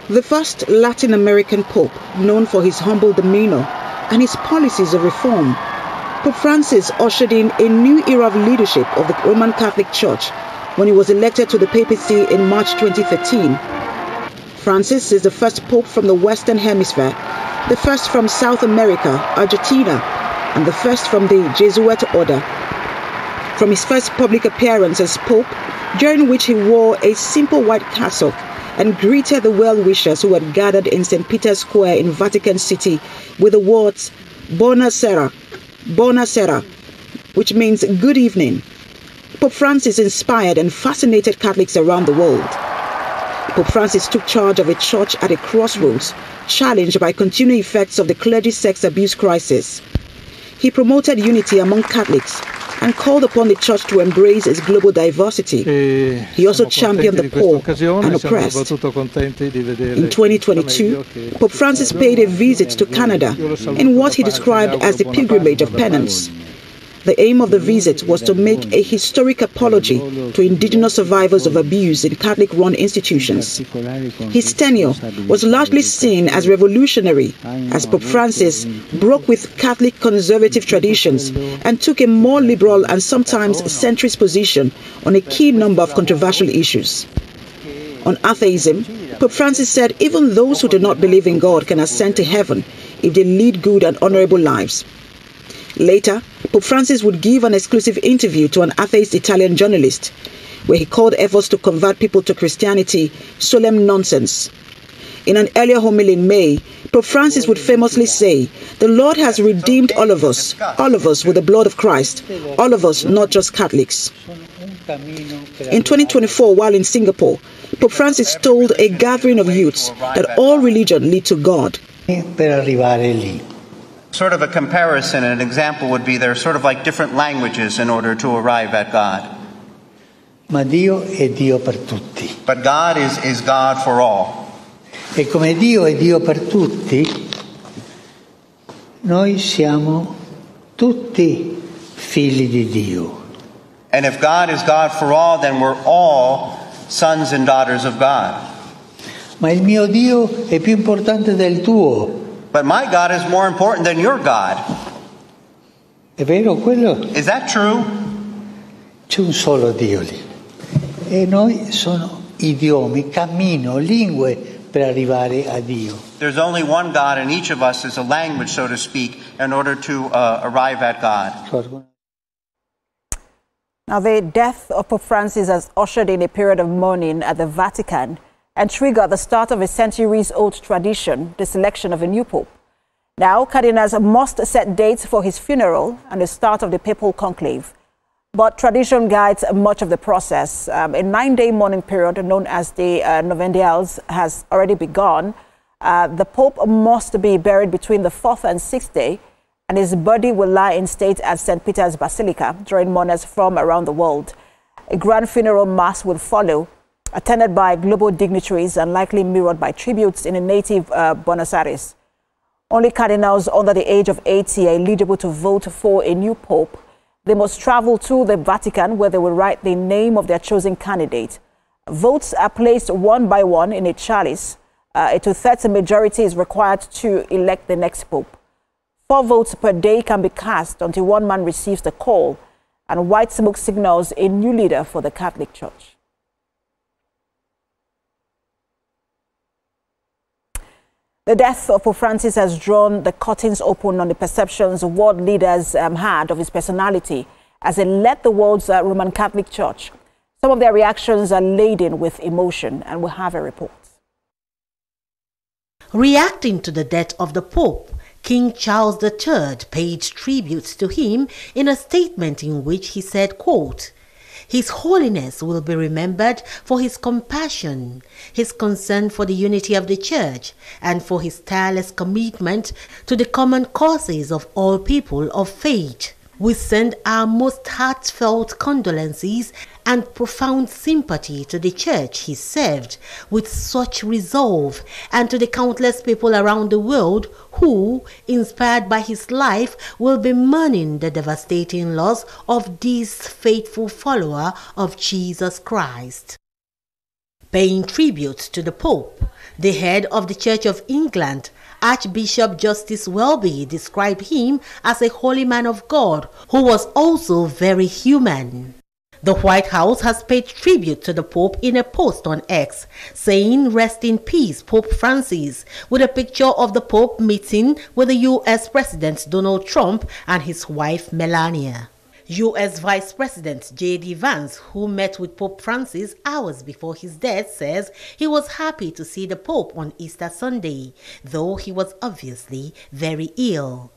The first Latin American Pope, known for his humble demeanor and his policies of reform, Pope Francis ushered in a new era of leadership of the Roman Catholic Church when he was elected to the papacy in March 2013. Francis is the first Pope from the Western Hemisphere, the first from South America, Argentina, and the first from the Jesuit order. From his first public appearance as Pope, during which he wore a simple white cassock and greeted the well-wishers who had gathered in St. Peter's Square in Vatican City with the words Buonasera, Buonasera, which means good evening, Pope Francis inspired and fascinated Catholics around the world. Pope Francis took charge of a church at a crossroads, challenged by continuing effects of the clergy sex abuse crisis. He promoted unity among Catholics and called upon the Church to embrace its global diversity. He also championed the poor and oppressed. In 2022, Pope Francis paid a visit to Canada in what he described as the pilgrimage of penance. The aim of the visit was to make a historic apology to indigenous survivors of abuse in Catholic-run institutions. His tenure was largely seen as revolutionary, as Pope Francis broke with Catholic conservative traditions and took a more liberal and sometimes centrist position on a key number of controversial issues. On atheism, Pope Francis said even those who do not believe in God can ascend to heaven if they lead good and honorable lives. Later, Pope Francis would give an exclusive interview to an atheist Italian journalist, where he called efforts to convert people to Christianity solemn nonsense. In an earlier homily in May, Pope Francis would famously say, "The Lord has redeemed all of us with the blood of Christ, all of us, not just Catholics." In 2024, while in Singapore, Pope Francis told a gathering of youths that all religion lead to God. Sort of a comparison, an example would be they're sort of like different languages in order to arrive at God. Ma Dio è Dio per tutti. But God is God for all. E come Dio è Dio per tutti, noi siamo tutti figli di Dio. And if God is God for all, then we're all sons and daughters of God. Ma il mio Dio è più importante del tuo. But my God is more important than your God. È vero quello? Is that true? C'è un solo Dio lì. E noi sono idiomi, cammino, lingue per arrivare a Dio. There's only one God, and each of us is a language, so to speak, in order to arrive at God. Now, the death of Pope Francis has ushered in a period of mourning at the Vatican and triggered the start of a centuries-old tradition, the selection of a new pope. Now, cardinals must set dates for his funeral and the start of the papal conclave. But tradition guides much of the process. A 9-day mourning period known as the Novendials has already begun. The pope must be buried between the 4th and 6th day, and his body will lie in state at St. Peter's Basilica, drawing mourners from around the world. A grand funeral mass will follow, attended by global dignitaries and likely mirrored by tributes in a native Buenos Aires. Only cardinals under the age of 80 are eligible to vote for a new pope. They must travel to the Vatican, where they will write the name of their chosen candidate. Votes are placed one by one in a chalice. A two-thirds majority is required to elect the next pope. 4 votes per day can be cast until one man receives the call, and white smoke signals a new leader for the Catholic Church. The death of Pope Francis has drawn the curtains open on the perceptions world leaders had of his personality as he led the world's Roman Catholic Church. Some of their reactions are laden with emotion, and we'll have a report. Reacting to the death of the Pope, King Charles III paid tribute to him in a statement in which he said, quote, "His Holiness will be remembered for his compassion, his concern for the unity of the Church, and for his tireless commitment to the common causes of all people of faith. We send our most heartfelt condolences and profound sympathy to the Church he served with such resolve, and to the countless people around the world who, inspired by his life, will be mourning the devastating loss of this faithful follower of Jesus Christ." paying tribute to the Pope. The head of the Church of England, Archbishop Justice Welby, described him as a holy man of God who was also very human. The White House has paid tribute to the Pope in a post on X, saying, "Rest in peace, Pope Francis," with a picture of the Pope meeting with the U.S. President Donald Trump and his wife Melania. U.S. Vice President J.D. Vance, who met with Pope Francis hours before his death, says he was happy to see the Pope on Easter Sunday, though he was obviously very ill.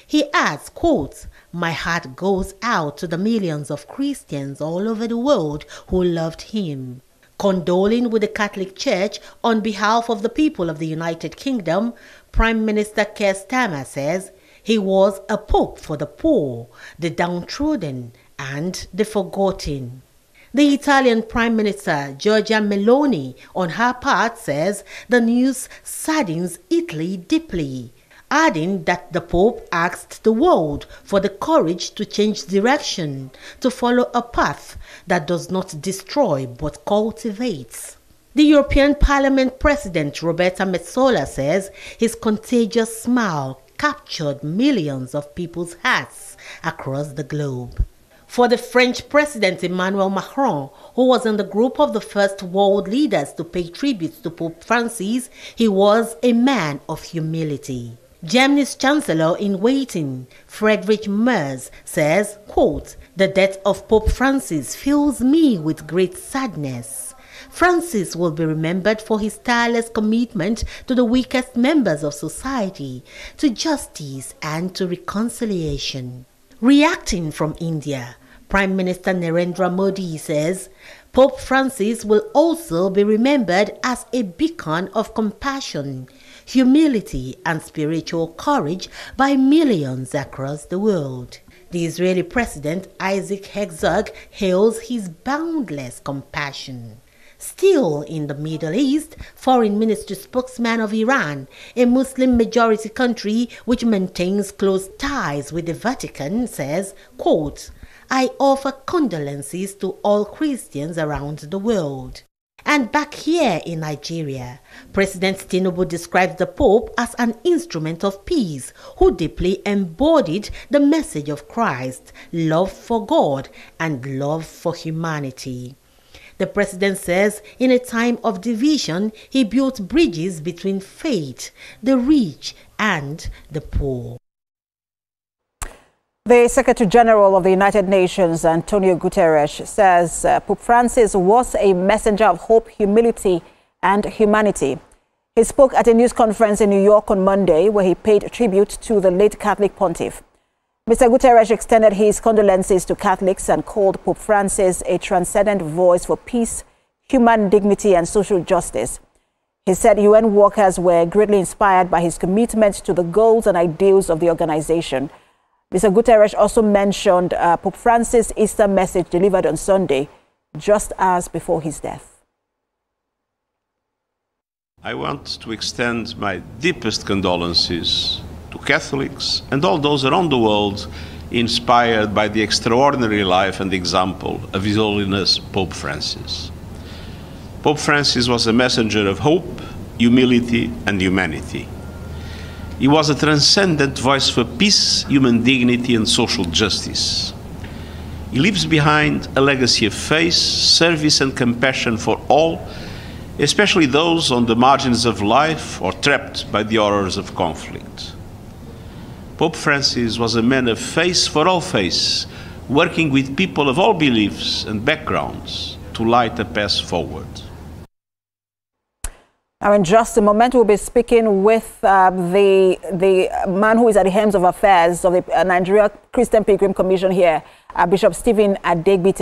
He adds, quote, "My heart goes out to the millions of Christians all over the world who loved him." Condoling with the Catholic Church on behalf of the people of the United Kingdom, Prime Minister Keir Starmer says he was a pope for the poor, the downtrodden, and the forgotten. The Italian Prime Minister Giorgia Meloni, on her part, says the news saddens Italy deeply, adding that the Pope asked the world for the courage to change direction, to follow a path that does not destroy but cultivates. The European Parliament President Roberta Metsola says his contagious smile captured millions of people's hearts across the globe. For the French President Emmanuel Macron, who was in the group of the first world leaders to pay tribute to Pope Francis, he was a man of humility. Germany's Chancellor-in-Waiting, Friedrich Merz, says, quote, "The death of Pope Francis fills me with great sadness. Francis will be remembered for his tireless commitment to the weakest members of society, to justice and to reconciliation." Reacting from India, Prime Minister Narendra Modi says Pope Francis will also be remembered as a beacon of compassion, humility and spiritual courage by millions across the world. The Israeli President Isaac Herzog hails his boundless compassion. Still in the Middle East, Foreign Ministry spokesman of Iran, a Muslim-majority country which maintains close ties with the Vatican, says, quote, "I offer condolences to all Christians around the world." And back here in Nigeria, President Tinubu describes the Pope as an instrument of peace who deeply embodied the message of Christ, love for God and love for humanity. The president says in a time of division, he built bridges between faith, the rich, and the poor. The Secretary General of the United Nations, Antonio Guterres, says Pope Francis was a messenger of hope, humility, and humanity. He spoke at a news conference in New York on Monday, where he paid tribute to the late Catholic pontiff. Mr. Guterres extended his condolences to Catholics and called Pope Francis a transcendent voice for peace, human dignity, and social justice. He said UN workers were greatly inspired by his commitment to the goals and ideals of the organization. Mr. Guterres also mentioned Pope Francis' Easter message delivered on Sunday, just hours before his death. I want to extend my deepest condolences to Catholics and all those around the world inspired by the extraordinary life and example of His Holiness Pope Francis. Pope Francis was a messenger of hope, humility, and humanity. He was a transcendent voice for peace, human dignity, and social justice. He leaves behind a legacy of faith, service, and compassion for all, especially those on the margins of life or trapped by the horrors of conflict. Pope Francis was a man of faith for all faiths, working with people of all beliefs and backgrounds to light a path forward. Now, in just a moment, we'll be speaking with the man who is at the helm of affairs of the Nigeria Christian Pilgrim Commission here, Bishop Stephen Adegbite.